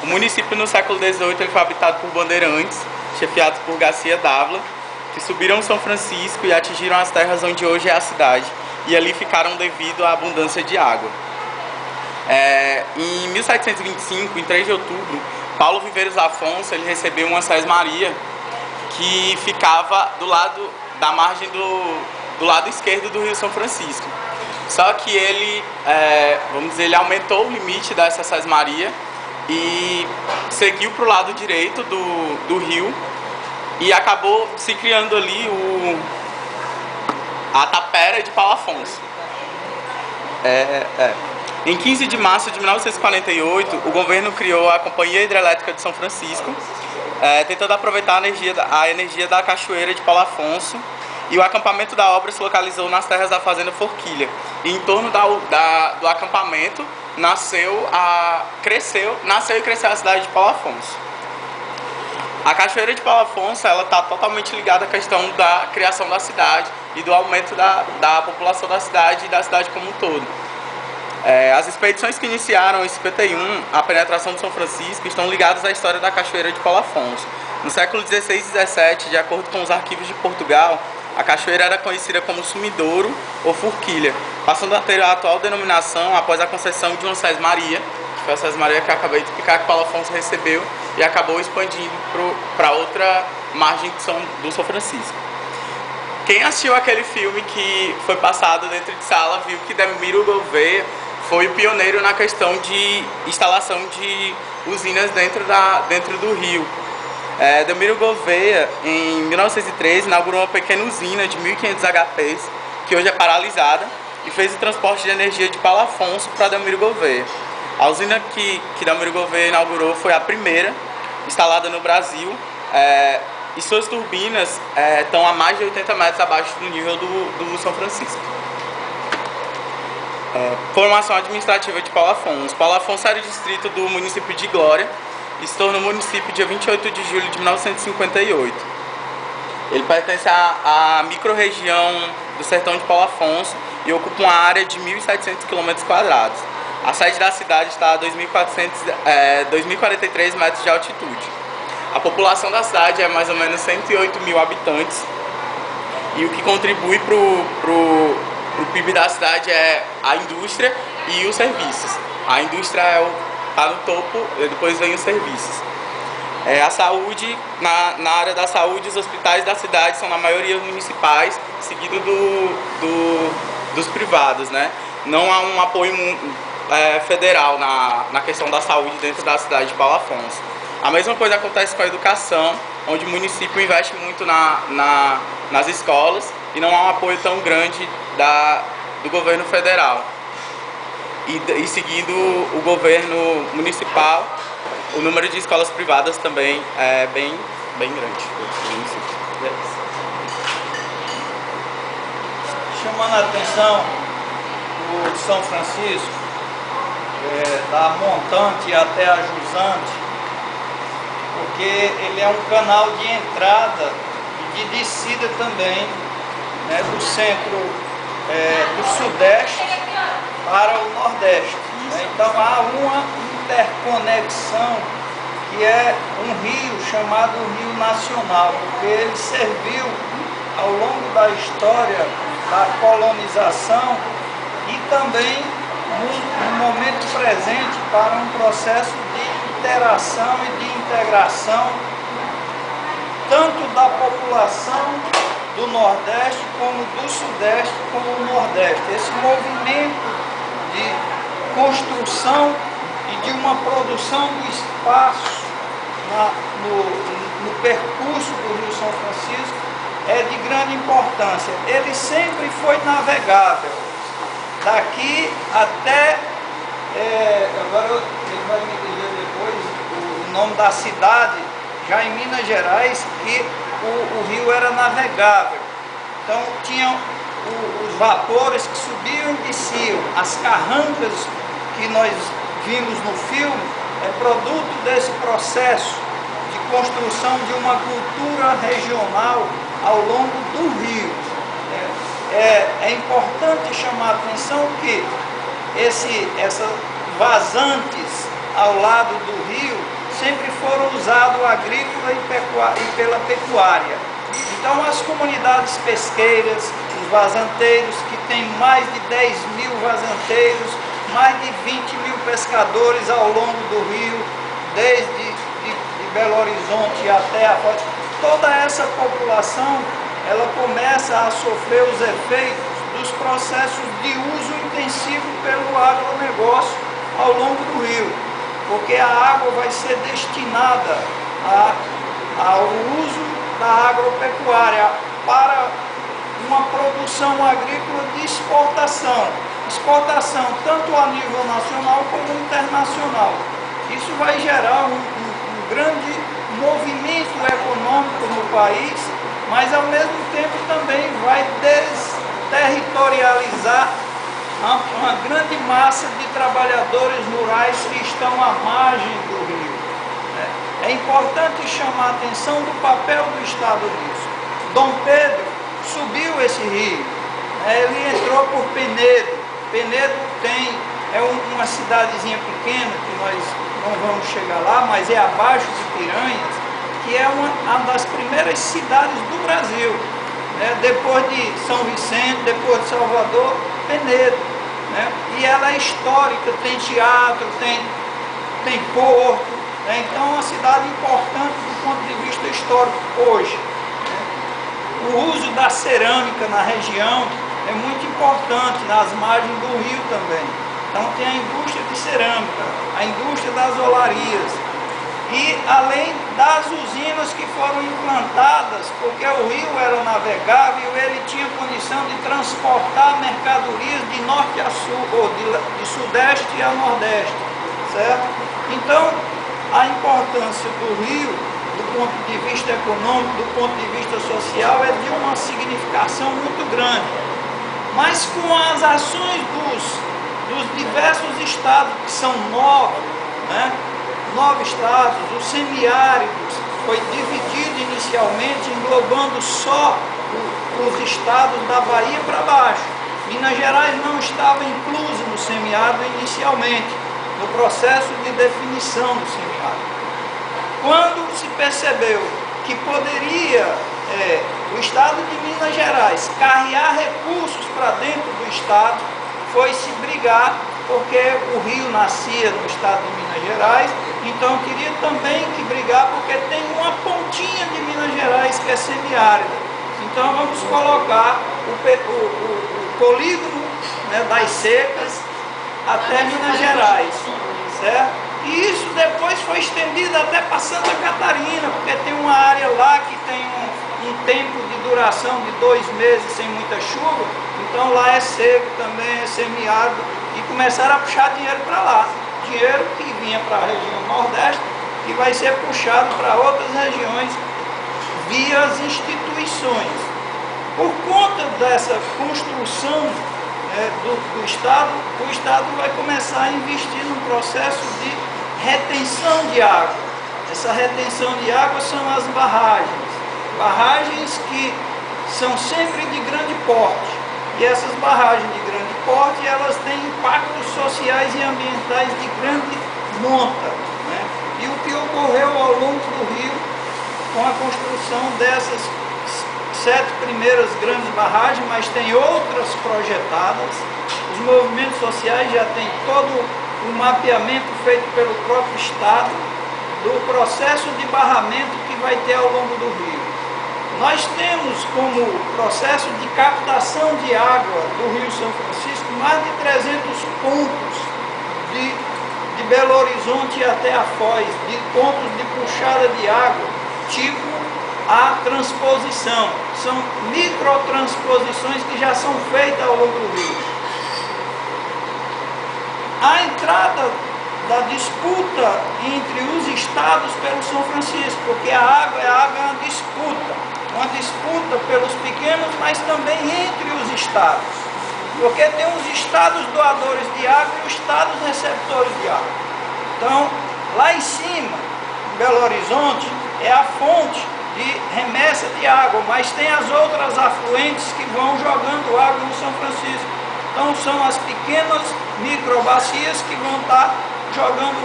O município no século XVIII ele foi habitado por bandeirantes, chefiados por Garcia Dávila, que subiram o São Francisco e atingiram as terras onde hoje é a cidade, e ali ficaram devido à abundância de água. Em 1725, em 3 de outubro, Paulo Viveiros Afonso ele recebeu uma sesmaria que ficava do lado da margem do lado esquerdo do Rio São Francisco. Só que ele, vamos dizer, ele aumentou o limite dessa sesmaria e seguiu para o lado direito do rio e acabou se criando ali a tapera de Paulo Afonso. Em 15 de março de 1948, o governo criou a Companhia Hidrelétrica de São Francisco, tentando aproveitar a energia da cachoeira de Paulo Afonso, e o acampamento da obra se localizou nas terras da Fazenda Forquilha. E em torno do acampamento nasceu e cresceu a cidade de Paulo Afonso. A cachoeira de Paulo Afonso está totalmente ligada à questão da criação da cidade e do aumento da população da cidade e da cidade como um todo. As expedições que iniciaram em 51 a penetração de São Francisco estão ligadas à história da cachoeira de Paulo Afonso. No século XVI e XVII, de acordo com os arquivos de Portugal, a cachoeira era conhecida como Sumidouro ou Forquilha, passando a ter a atual denominação após a concessão de uma sesmaria, que foi a sesmaria que eu acabei de explicar, que Paulo Afonso recebeu e acabou expandindo para outra margem do São Francisco. Quem assistiu aquele filme que foi passado dentro de sala viu que Delmiro Gouveia foi o pioneiro na questão de instalação de usinas dentro do rio. Delmiro Gouveia, em 1913, inaugurou uma pequena usina de 1.500 HPs, que hoje é paralisada, e fez o transporte de energia de Paulo Afonso para Delmiro Gouveia. A usina que Delmiro Gouveia inaugurou foi a primeira instalada no Brasil, e suas turbinas estão a mais de 80 metros abaixo do nível do São Francisco. Formação administrativa de Paulo Afonso. Paulo Afonso era distrito do município de Glória e se tornou município dia 28 de julho de 1958. Ele pertence à microrregião do sertão de Paulo Afonso e ocupa uma área de 1.700 km². A sede da cidade está a 2.043 metros de altitude. A população da cidade é mais ou menos 108 mil habitantes e o que contribui para o PIB da cidade é a indústria e os serviços. A indústria está no topo, depois vem os serviços. A saúde, na área da saúde, os hospitais da cidade são na maioria municipais, seguido dos privados, né? Não há um apoio federal na questão da saúde dentro da cidade de Paulo Afonso. A mesma coisa acontece com a educação, onde o município investe muito nas escolas e não há um apoio tão grande do governo federal. E seguindo o governo municipal, o número de escolas privadas também é bem grande. Chamando a atenção do São Francisco, da Montante até a Jusante, porque ele é um canal de entrada e de descida também, né, do centro do sudeste para o nordeste. Né? Então há uma interconexão que é um rio chamado Rio Nacional, porque ele serviu ao longo da história da colonização e também no momento presente para um processo de interação e de integração tanto da população do Nordeste como do Sudeste como o Nordeste. Esse movimento de construção e de uma produção do espaço no percurso do Rio São Francisco é de grande importância. Ele sempre foi navegável. Daqui até, agora ele vai me dizer depois o nome da cidade, já em Minas Gerais, que o rio era navegável. Então tinham os vapores que subiam e desciam. As carrancas que nós vimos no filme é produto desse processo de construção de uma cultura regional ao longo do rio. É importante chamar a atenção que essas vazantes ao lado do rio sempre foram usados agrícola e pela pecuária. Então as comunidades pesqueiras, os vazanteiros, que tem mais de 10 mil vazanteiros, mais de 20 mil pescadores ao longo do rio, desde de Belo Horizonte até a Foz, toda essa população ela começa a sofrer os efeitos dos processos de uso intensivo pelo agronegócio ao longo do rio, porque a água vai ser destinada ao uso da agropecuária para uma produção agrícola de exportação tanto a nível nacional como internacional. Isso vai gerar um grande movimento econômico no país, mas ao mesmo tempo também vai desterritorializar uma grande massa de trabalhadores rurais que estão à margem do rio. É importante chamar a atenção do papel do Estado nisso. Dom Pedro subiu esse rio, ele entrou por Penedo. Penedo é uma cidadezinha pequena, que nós não vamos chegar lá, mas é abaixo de Piranhas, que é uma das primeiras cidades do Brasil. Depois de São Vicente, depois de Salvador, Penedo. E ela é histórica, tem teatro, tem porto. Então é uma cidade importante do ponto de vista histórico hoje. O uso da cerâmica na região é muito importante, nas margens do rio também. Então tem a indústria de cerâmica, a indústria das olarias, e além das usinas que foram implantadas, porque o rio era navegável, ele tinha condição de transportar mercadorias de norte a sul, ou de sudeste a nordeste, certo? Então, a importância do rio, do ponto de vista econômico, do ponto de vista social, é de uma significação muito grande. Mas com as ações dos diversos estados, que são 9, 9 estados, os semiáridos, foi dividido inicialmente, englobando só os estados da Bahia para baixo. Minas Gerais não estava incluso no semiárido inicialmente, no processo de definição do semiárido. Quando se percebeu que poderia o estado de Minas Gerais carrear recursos para dentro do estado, foi se brigar, porque o rio nascia no estado de Minas Gerais, então queria também que brigar, porque tem uma pontinha de Minas Gerais que é semiárida. Então vamos colocar o polígono das secas até Minas Gerais, certo? E isso depois foi estendido até para Santa Catarina, porque tem uma área lá que tem um tempo de duração de 2 meses sem muita chuva, então lá é seco também, é semiárido, e começaram a puxar dinheiro para lá. Dinheiro que vinha para a região nordeste, que vai ser puxado para outras regiões via as instituições. Por conta dessa construção do Estado, o Estado vai começar a investir num processo de retenção de água. Essa retenção de água são as barragens que são sempre de grande porte. E essas barragens de grande porte, elas têm impactos sociais e ambientais de grande monta. E o que ocorreu ao longo do rio, com a construção dessas 7 primeiras grandes barragens, mas tem outras projetadas. Os movimentos sociais já têm todo o mapeamento feito pelo próprio Estado do processo de barramento que vai ter ao longo do rio. Nós temos como processo de captação de água do Rio São Francisco mais de 300 pontos de Belo Horizonte até a Foz, de pontos de puxada de água, tipo a transposição. São microtransposições que já são feitas ao longo do rio. A entrada da disputa entre os estados pelo São Francisco, porque a água é uma disputa pelos pequenos, mas também entre os estados, porque tem os estados doadores de água e os estados receptores de água. Então, lá em cima, em Belo Horizonte, é a fonte de remessa de água, mas tem as outras afluentes que vão jogando água no São Francisco. Então, são as pequenas microbacias que vão estar jogando